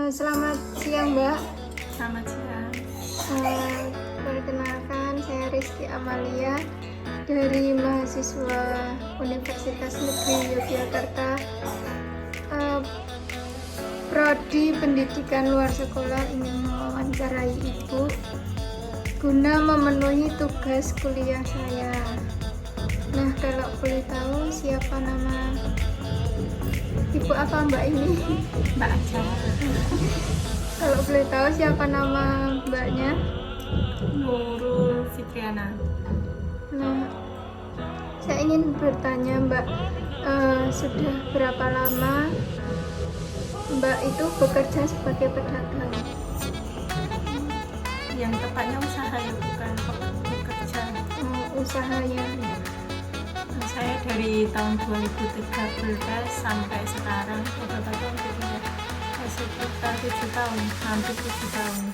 Selamat siang, Mbak. Selamat siang. Perkenalkan, saya Rizky Amalia dari mahasiswa Universitas Negeri Yogyakarta, Prodi Pendidikan Luar Sekolah, ingin mewawancarai Ibu guna memenuhi tugas kuliah saya. Nah, kalau boleh tahu siapa nama Ibu apa Mbak ini? Mbak aja. Kalau boleh tahu siapa nama Mbaknya? Nurul Fitriana. Nah, saya ingin bertanya Mbak, sudah berapa lama Mbak itu bekerja sebagai pedagang? Yang tepatnya usaha ya, bukan bekerja. Usahanya. Saya dari tahun 2013 sampai sekarang berapa tahun ya? Sekitar 7 tahun, hampir 7 tahun.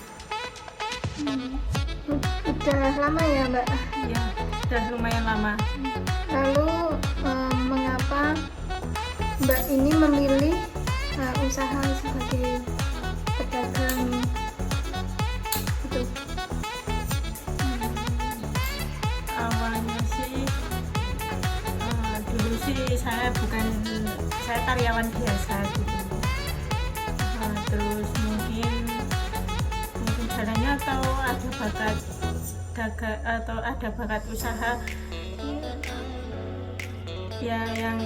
Udah lama ya Mbak? Ya, sudah lumayan lama. Lalu mengapa Mbak ini memilih usaha sebagai pedagang itu? Awalnya sih dulu sih saya karyawan biasa gitu. Terus mungkin jalannya atau ada bakat usaha ya yang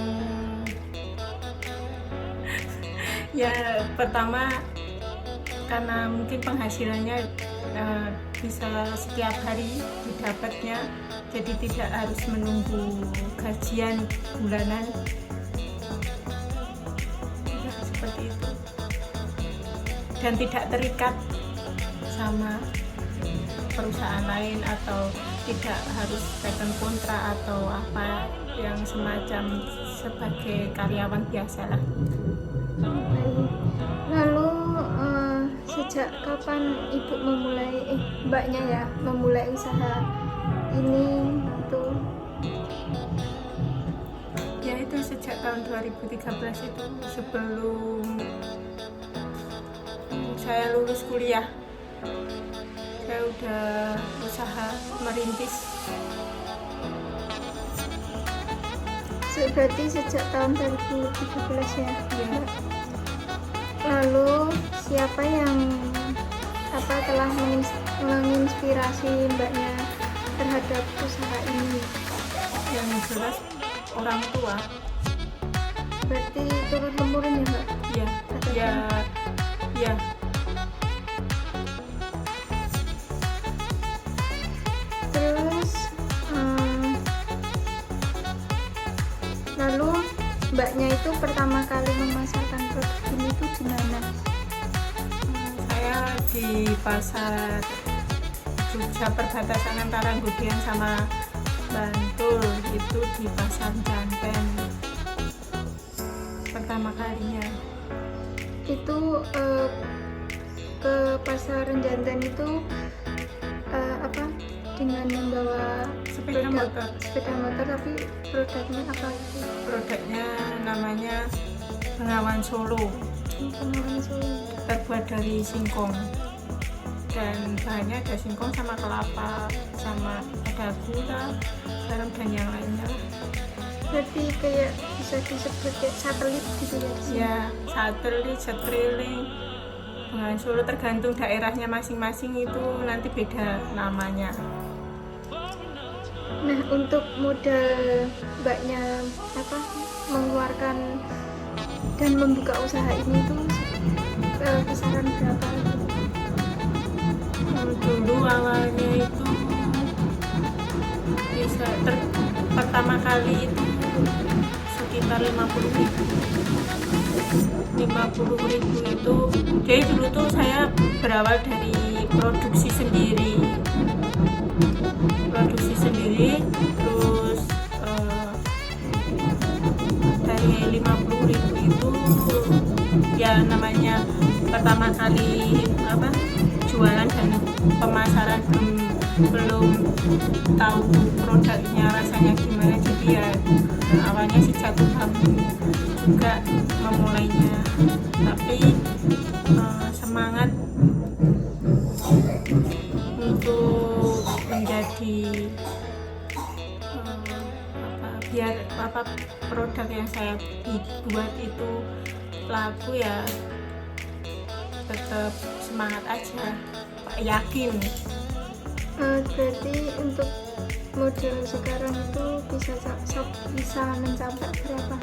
ya pertama karena mungkin penghasilannya bisa setiap hari didapatnya, jadi tidak harus menunggu gajian bulanan ya, seperti itu, dan tidak terikat sama perusahaan lain atau tidak harus tekan kontrak atau apa yang semacam sebagai karyawan biasa lah. Lalu sejak kapan Ibu Mbaknya ya memulai usaha ini itu? Ya itu sejak tahun 2013 itu, sebelum saya lulus kuliah saya udah usaha merintis. Berarti sejak tahun 2013 ya? Ya. Lalu siapa yang telah menginspirasi Mbaknya terhadap usaha ini? Yang jelas orang tua. Berarti turun temurun ya Mbak? Ya, Atau ya. Terus lalu Mbaknya itu pertama kali memasarkan produk ini itu di mana? Saya di pasar Jogja, perbatasan antara Gudian sama Bantul, itu di pasar Janten pertama kalinya. Itu ke pasar Janten itu dengan membawa Sepeda motor. Tapi produknya apa itu? Produknya namanya Bengawan Solo, Bengawan Solo. terbuat dari singkong, dan bahannya ada singkong sama kelapa, sama ada gula, garam dan yang lainnya lah. Berarti kayak bisa disebut kayak satelit gitu ya? Ya, satelit, setriling, Bengawan Solo, tergantung daerahnya masing-masing itu nanti beda namanya. Nah, untuk modal Mbaknya mengeluarkan dan membuka usaha ini tuh kisaran berapa? Dulu awalnya itu bisa pertama kali itu sekitar 50.000 itu. Jadi dulu tuh saya berawal dari produksi sendiri, terus dari 50.000 itu ya namanya pertama kali jualan dan pemasaran, belum tahu produknya rasanya gimana, jadi ya awalnya sih jatuh juga memulainya, tapi semangat untuk menjadi biar produk yang saya buat itu laku ya, tetap semangat aja, yakin. Berarti untuk model sekarang itu bisa mencapai berapa?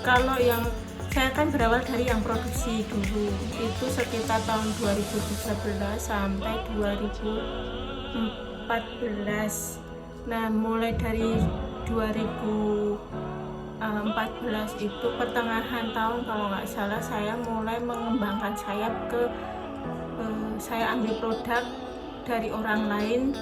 Kalau yang saya kan berawal dari yang produksi dulu, itu sekitar tahun 2013 sampai 2014. Nah, mulai dari 2014 itu pertengahan tahun kalau nggak salah, saya mulai mengembangkan sayap ke saya ambil produk dari orang lain,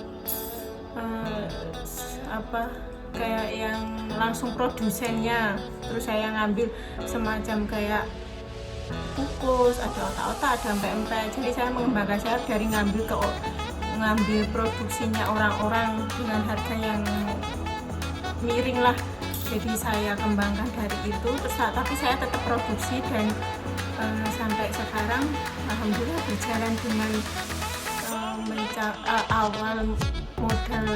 kayak yang langsung produsennya, terus saya ngambil semacam kayak kukus, ada otak-otak, ada empek-empek. Jadi saya mengembangkan sayap dari ngambil produksinya orang-orang dengan harga yang miring lah. Jadi saya kembangkan dari itu, tapi saya tetap produksi dan sampai sekarang alhamdulillah berjalan dengan awal modal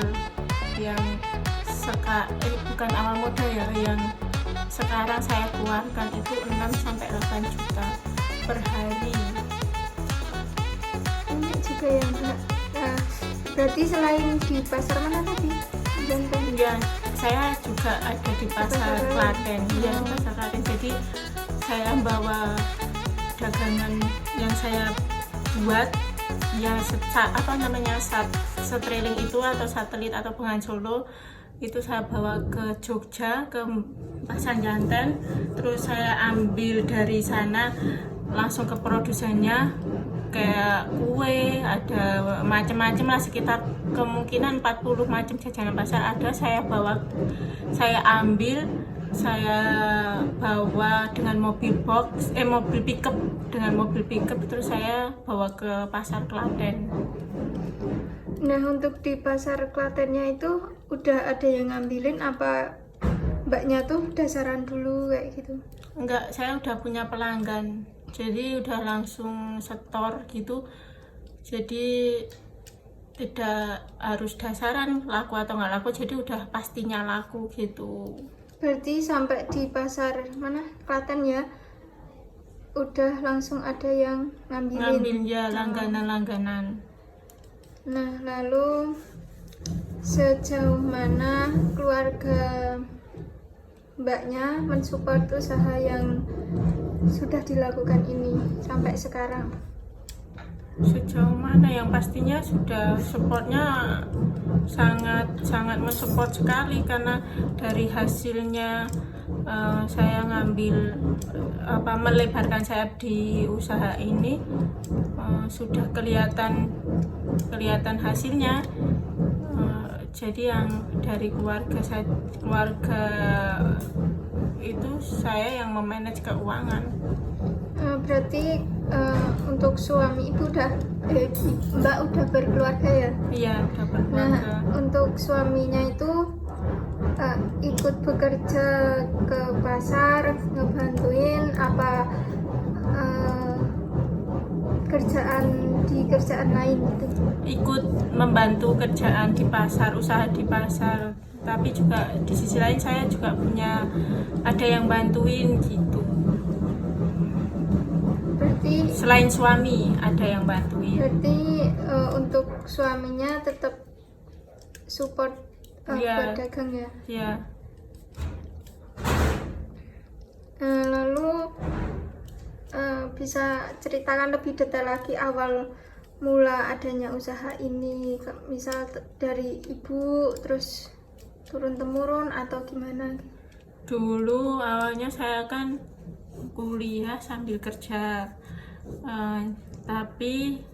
yang bukan awal modal ya, yang sekarang saya keluarkan itu 6-8 juta per hari. Ini juga ya Mbak. Berarti selain di pasar mana tadi? Jantung. Ya, saya juga ada di pasar Klaten. Ya, pasar Klaten. Jadi saya bawa dagangan yang saya buat ya, streling itu atau satelit atau Bengawan Solo itu saya bawa ke Jogja, ke Pasar Janten, terus saya ambil dari sana langsung ke produsennya, kayak kue, ada macam-macam lah, sekitar kemungkinan 40 macam jajanan pasar ada. Saya bawa dengan mobil pickup, terus saya bawa ke pasar Klaten. Nah, untuk di pasar Klatennya itu udah ada yang ngambilin apa mbaknya tuh dasaran dulu kayak gitu? Enggak, saya udah punya pelanggan, jadi udah langsung setor gitu. Jadi tidak harus dasaran laku atau nggak laku, jadi udah pastinya laku gitu. Berarti sampai di pasar mana Klaten ya udah langsung ada yang ngambil ya, langganan. Nah, lalu sejauh mana keluarga mbaknya mensupport usaha yang sudah dilakukan ini sampai sekarang? Sejauh mana, yang pastinya sudah supportnya sangat mensupport sekali, karena dari hasilnya saya melebarkan sayap di usaha ini, sudah kelihatan hasilnya. Jadi yang dari keluarga itu saya yang memanage keuangan. Berarti untuk suami ibu mbak udah berkeluarga ya? Iya, udah berkeluarga. Nah, untuk suaminya itu ikut bekerja ke pasar, ngebantuin apa kerjaan lain gitu? Ikut membantu kerjaan di pasar, usaha di pasar, tapi juga di sisi lain saya juga ada yang bantuin gitu. Berarti selain suami ada yang bantuin. Berarti untuk suaminya tetap support buat dagang ya? Iya. Lalu bisa ceritakan lebih detail lagi awal mula adanya usaha ini, misal dari ibu terus turun temurun atau gimana? Dulu awalnya saya kan kuliah sambil kerja, tapi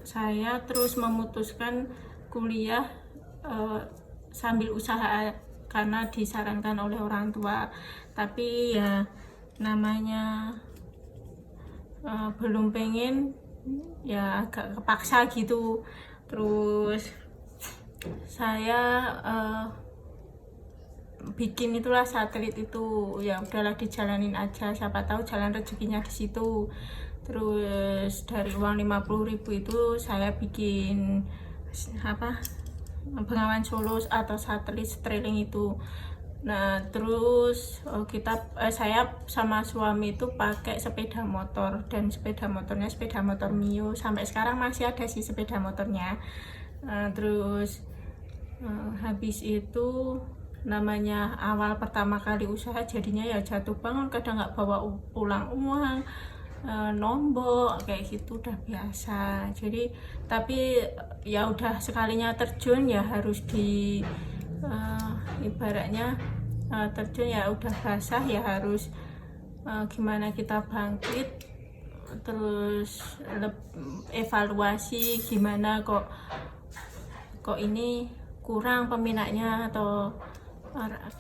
saya terus memutuskan kuliah sambil usaha karena disarankan oleh orang tua. Tapi ya namanya belum pengen, ya agak kepaksa gitu. Terus saya bikin itulah satelit itu, ya udahlah dijalanin aja, siapa tahu jalan rezekinya di situ. Terus dari uang 50.000 itu saya bikin apa, Bengawan Solo atau satelit Starlink itu. Nah terus saya sama suami itu pakai sepeda motor, dan sepeda motor Mio, sampai sekarang masih ada sih sepeda motornya. Terus habis itu namanya awal pertama kali usaha, jadinya ya jatuh bangun, kadang nggak bawa pulang uang, nombok kayak gitu udah biasa. Jadi tapi ya udah sekalinya terjun ya harus di ibaratnya terjun ya udah basah, ya harus gimana kita bangkit, terus evaluasi gimana kok ini kurang peminatnya, atau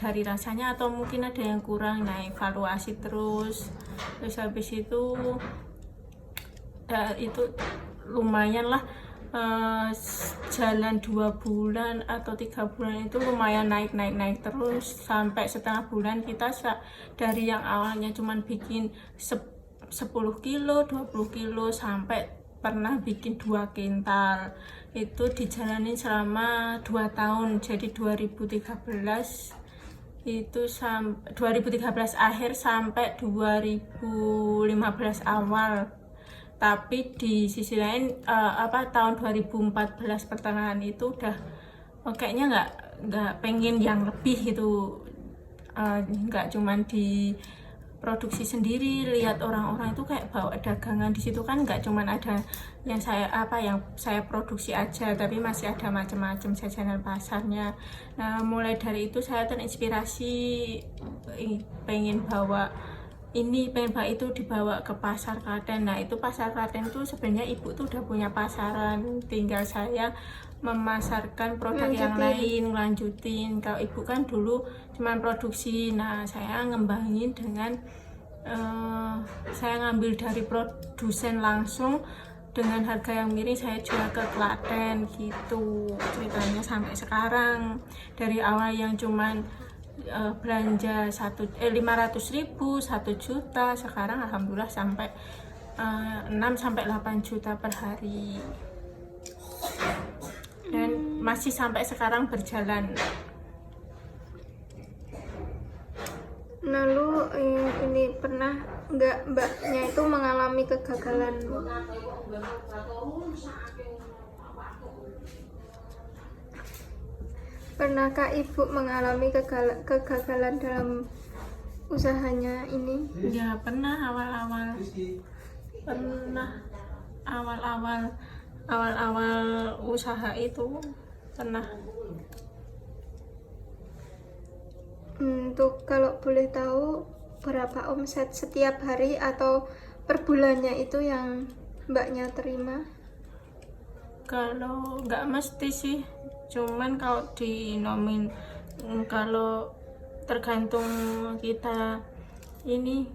dari rasanya, atau mungkin ada yang kurang. Nah evaluasi terus habis itu itu lumayan lah, jalan 2 bulan atau 3 bulan itu lumayan naik terus, sampai setengah bulan kita dari yang awalnya cuman bikin 10 kilo 20 kilo sampai pernah bikin 2 kintal. Itu dijalanin selama 2 tahun, jadi 2013 itu 2013 akhir sampai 2015 awal. Tapi di sisi lain tahun 2014 pertengahan itu udah kayaknya nggak pengen yang lebih gitu, nggak cuman di produksi sendiri, lihat orang-orang itu kayak bawa dagangan di situ kan, nggak cuman ada yang saya produksi aja, tapi masih ada macam-macam jajanan pasarnya. Nah mulai dari itu saya terinspirasi, pengen bawa itu dibawa ke pasar Klaten. Nah itu pasar Klaten tuh sebenarnya ibu tuh udah punya pasaran, tinggal saya memasarkan produk yang lain, lanjutin. Kalau ibu kan dulu cuman produksi, nah saya ngembangin dengan saya ngambil dari produsen langsung dengan harga yang miring, saya jual ke Klaten gitu ceritanya sampai sekarang. Dari awal yang cuman belanja 500.000, 1 juta, sekarang alhamdulillah sampai 6-8 juta per hari, dan masih sampai sekarang berjalan. Lalu ini pernah nggak mbaknya itu mengalami kegagalan? Pernahkah ibu mengalami kegagalan dalam usahanya ini? Ya pernah, awal-awal usaha itu pernah. Untuk kalau boleh tahu berapa omset setiap hari atau per bulannya itu yang mbaknya terima? Kalau nggak mesti sih, cuman kalau kalau tergantung kita ini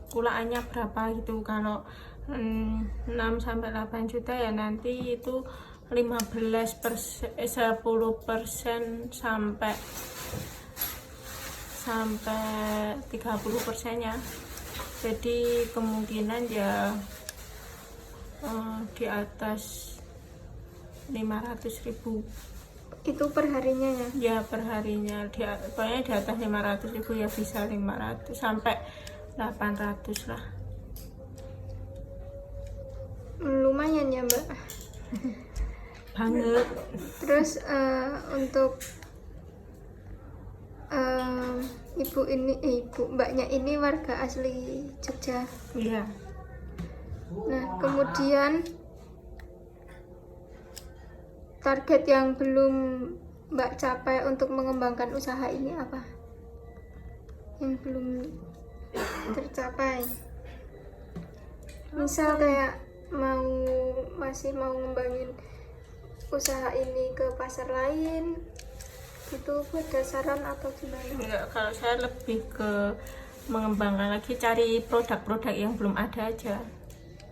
kulaannya berapa gitu. Kalau 6-8 juta ya nanti itu 10% sampai 30%-nya. Jadi kemungkinan ya di atas 500.000. Itu per harinya ya? Ya per harinya, pokoknya di atas 500.000 ya, bisa 500 sampai 800 lah. Lumayan ya mbak. Banget. Terus untuk mbaknya ini warga asli Jogja. Iya. Nah kemudian target yang belum mbak capai untuk mengembangkan usaha ini apa? Yang belum tercapai? Misal kayak masih mau ngembangin usaha ini ke pasar lain gitu, ada saran atau gimana? Enggak, kalau saya lebih ke mengembangkan lagi, cari produk-produk yang belum ada aja,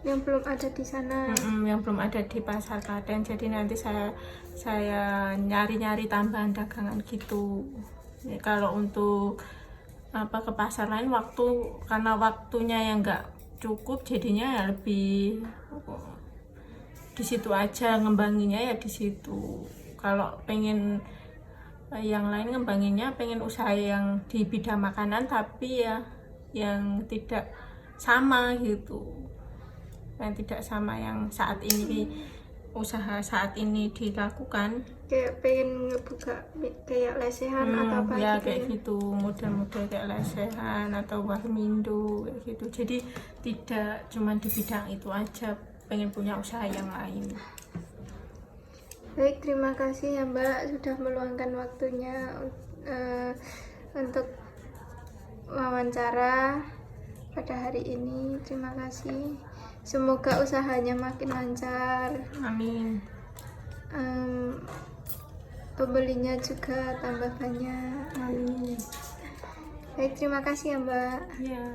yang belum ada di sana. Yang belum ada di pasar Klaten. Jadi nanti saya nyari-nyari tambahan dagangan gitu. Ya, kalau untuk ke pasar lain karena waktunya yang nggak cukup, jadinya ya lebih di situ aja ngembanginnya, ya di situ. Kalau pengen yang lain ngembanginnya, pengen usaha yang di bidang makanan tapi ya yang tidak sama gitu, yang tidak sama yang saat ini usaha saat ini dilakukan. Kayak pengen ngebuka kayak lesehan atau apa ya gitu kayak ya. gitu, model-model kayak lesehan atau warmindo kayak gitu. Jadi tidak cuma di bidang itu aja, pengen punya usaha yang lain. Baik, terima kasih ya Mbak sudah meluangkan waktunya untuk wawancara pada hari ini. Terima kasih. Semoga usahanya makin lancar. Amin. Pembelinya juga tambah banyak. Amin. Baik, terima kasih ya Mbak. Ya.